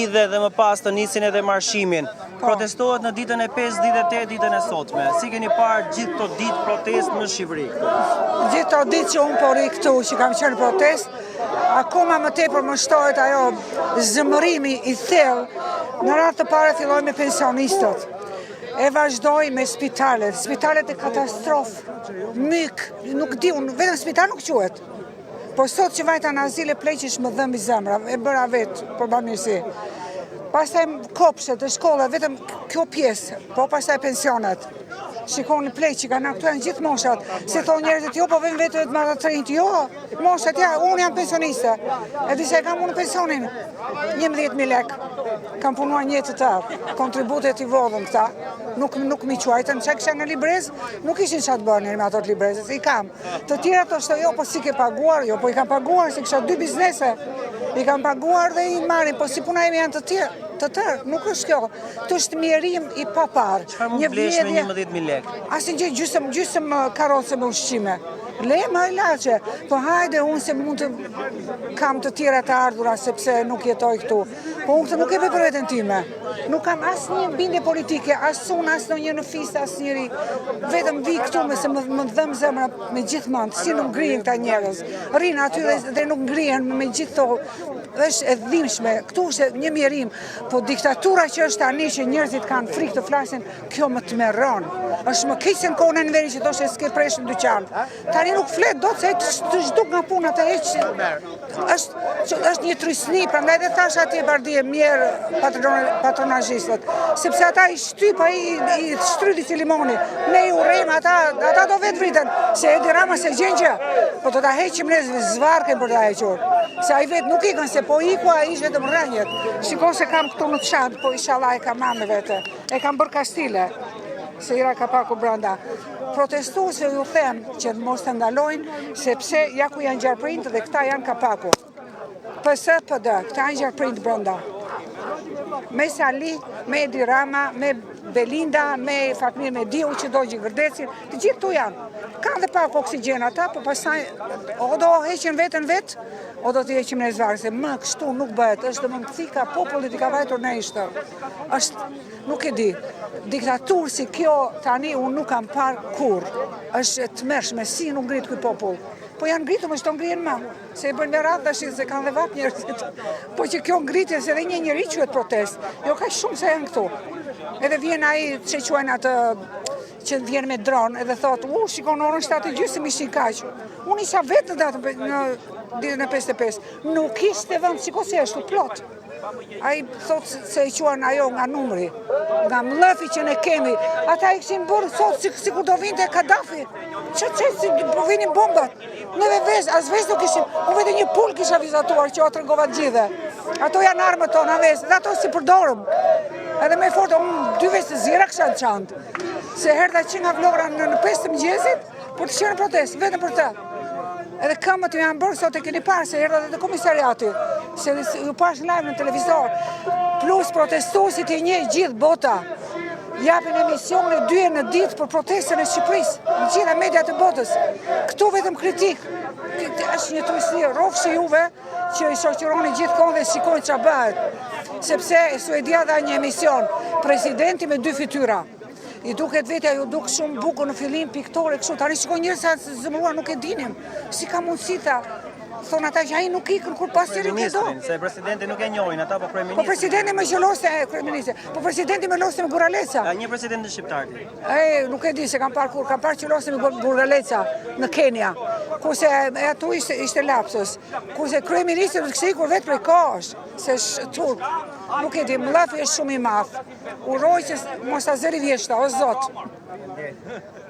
Dhe më pas të nisin edhe marshimin. Protestohet në ditën e 5, ditën e 8, ditën e sotme. Si keni parë gjithë të ditë protest në Shqipëri? Gjithë të ditë që unë pori këtu, që kam qenë protest, akoma më tepër më shtohet ajo zëmërimi i thellë. Në radhë të pare filloj me pensionistët. E vazhdoj me spitalet. Spitalet e katastrofë, myk, nuk di, unë vetëm spital nuk quhet. Po sot që vajta në azile pleqish më dhëmbi zemra, e bëra vetë, për bamirësi. Pastaj kopshtet e shkolla, vetëm kjo pjesë, po pastaj pensionet. Shikoni pleqi, ka në këtu janë gjithë moshat. Se thonë njerëzit, jo, po vëm vetë të marrë të rinjt, jo, moshat, ja, unë jam pensioniste. E disa e kam unë pensionin, 11.000 lek. Kam punuar një të tërë, kontributet i vodhën këta, nuk mi quajtën, që kësha në librez, nuk ishin qatë bërë me ato të librezës, i kam. Të tjera të shto, jo, po si ke paguar, jo, po i kam paguar, si kësha 2 biznese, i kam paguar dhe i marrin, po si puna imi janë të tërë, nuk është kjo, të është mjerim i papar. Çfarë mund blesh me 11.000 lek? Asin gjë gjysëm karocë me ushqime. Le më ilaçe, po hajde unë se mund të kam të tjera të ardhura sepse nuk jetoj këtu. Po unë këtë nuk e bëj për veten time. Nuk kam asnjë bindje politike, as unë, as ndonjë në fistë, as njëri. Vetëm vi këtu me se më dhëm zemra me gjithmonë, si nuk ngrihen këta njerëz. Rrin aty dhe nuk ngrihen me gjithë është e dhimbshme, këtu është një mjerim, po diktatura që është tani që njerëzit kanë frikë të flasin, kjo më të merron. Është më keq se në kohën e Enverit që thoshte s'ke preshën dyqan. Tani nuk flet dot se të zhduk nga puna të heq. Është një trysni, prandaj dhe thash atje bardhje mirë patronazhistët, sepse ata i shtyp ai i shtryti si limoni. Ne i urrejmë ata do vetë vriten, se Edi Rama se gjen gjë. Po do ta heqim ne zvarkën për ta hequr. Se ai vetë nuk ikën, se po iku ai ishte të mrënjet. Shikon se kam këtu në çantë, po inshallah e kam me vete. E kam bërë kastile, se ira kapaku brenda. Protestuesve ju them që mos të ndalojnë, sepse ja ku janë gjarprindt dhe këta janë kapaku. PS, PD, këta janë gjarprindt brenda. Me Sali, me Edi Rama, me Belinda, me Fatmir Mediu që do Gjigërdecin, të gjithë tu janë. Kanë dhe pak oksigjen ata, po pastaj o do heqin veten vetë, o do t'i heqim në zvarë, se më kështu nuk bëhet, është dhe më mëthika popullit i ka vajtur në ishtër. Është, nuk e di, diktaturë si kjo tani unë nuk kam parë kur. Është të mërshme, si nuk ngritë këj popull. Po janë ngritur, më shto ngrihen ma, se e bërë me ratë dhe se kanë dhe vap njerëzit. Po që kjo ngritje, se dhe një njëri quhet protest, jo ka shumë se janë këtu. Edhe vjen ai që quajnë atë që vjen me dron, edhe thotë, shikon orën 7:30 ishin kaq. Unë isha vetë në ditën e 55, nuk ishte vend, shiko se është plot. Ai thotë se i quan ajo nga numri, nga mllëfi që ne kemi. Ata i kishin bërë sot sikur do vinte Kadafi. Që po vinin bombat. Neve as vesh nuk ishim. Unë vetë një pul kisha vizatuar që o tregova të gjithë. Ato janë armët tona vesh, dhe ato si përdorëm. Edhe me fort, unë 2 vesh të zira kisha në çantë. Se herdha që nga Vlora në 5 të mëngjesit, për të qenë protest, vetëm për të. Edhe këmbët ju janë bërë sot e keni parë, se herdha dhe të komisariati, se ju pash live në televizor, plus protestuesit e një gjithë bota, japin emisione 2 në ditë për protestën e Shqipërisë, në gjitha mediat e botës. Këtu vetëm kritik, është një trysni, rrofshi juve që i shoqëroni gjithkohë dhe shikojnë ç'a bëhet, sepse Suedia dha një emision, presidenti me 2 fytyra. I duket vetja ju duk shumë bukur në fillim piktore kështu, tani shikoj njerëz sa zëmruar nuk e dinim. Si ka mundësi ta thonë ata që ai nuk ikën kur pas tjetër nuk e do. Se presidenti nuk e njohin ata, po kryeministri. Po presidenti më qelose kryeministri. Po presidenti më lose me Guraleca. Një president shqiptar. Nuk e di se kam parë kur, kam parë qelose me Guraleca në Kenia. Kurse atu ishte lapsus. Kurse kryeministri do të kishte ikur vetë prej kohësh, se turp. Nuk e di, mllafi është shumë i madh. Uroj që mos ta zëri vjeshta, o Zot.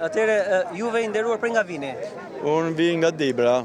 Atëre, juve i nderuar prej nga vini? Unë vi nga Dibra.